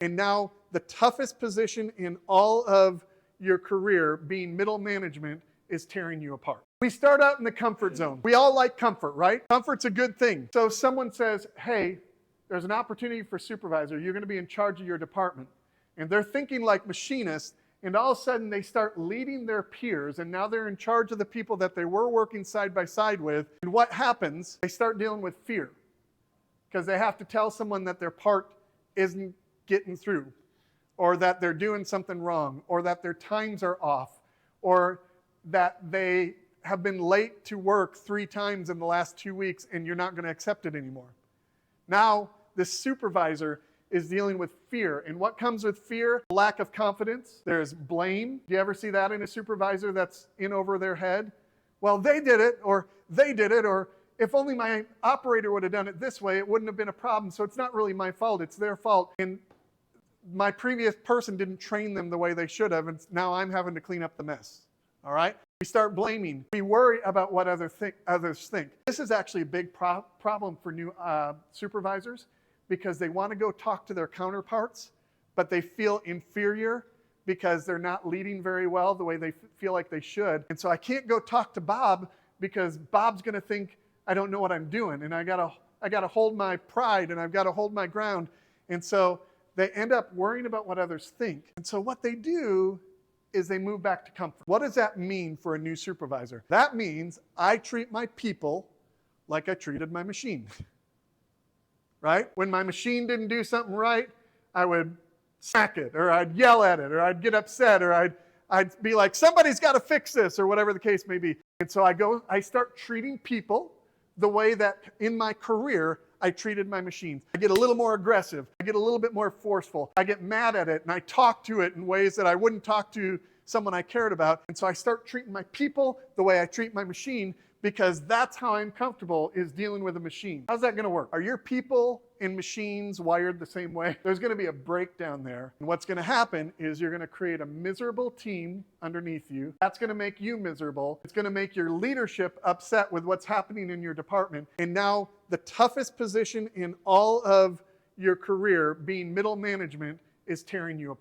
And now the toughest position in all of your career, being middle management, is tearing you apart. We start out in the comfort zone. We all like comfort, right? Comfort's a good thing. So someone says, hey, there's an opportunity for supervisor. You're going to be in charge of your department. And they're thinking like machinists, and all of a sudden they start leading their peers, and now they're in charge of the people that they were working side by side with. And what happens? They start dealing with fear because they have to tell someone that their part isn't getting through, or that they're doing something wrong, or that their times are off, or that they have been late to work 3 times in the last 2 weeks and you're not going to accept it anymore. Now, this supervisor is dealing with fear. And what comes with fear? Lack of confidence. There's blame. Do you ever see that in a supervisor that's in over their head? Well, they did it, or if only my operator would have done it this way, it wouldn't have been a problem. So it's not really my fault, it's their fault. And my previous person didn't train them the way they should have, and now I'm having to clean up the mess. All right? We start blaming. We worry about what others think. This is actually a big problem for new supervisors, because they want to go talk to their counterparts, but they feel inferior because they're not leading very well the way they feel like they should. And so I can't go talk to Bob because Bob's going to think I don't know what I'm doing, and I gotta hold my pride, and I've got to hold my ground. And so they end up worrying about what others think. And so what they do is they move back to comfort. What does that mean for a new supervisor? That means I treat my people like I treated my machine. Right? When my machine didn't do something right, I would smack it, or I'd yell at it, or I'd get upset, or I'd be like, somebody's got to fix this, or whatever the case may be. And so I start treating people the way that in my career I treated my machines. I get a little more aggressive. I get a little bit more forceful. I get mad at it, and I talk to it in ways that I wouldn't talk to someone I cared about. And so I start treating my people the way I treat my machine, because that's how I'm comfortable, is dealing with a machine. How's that going to work? Are your people and machines wired the same way? There's going to be a breakdown there. And what's going to happen is you're going to create a miserable team underneath you. That's going to make you miserable. It's going to make your leadership upset with what's happening in your department. And now the toughest position in all of your career, being middle management, is tearing you apart.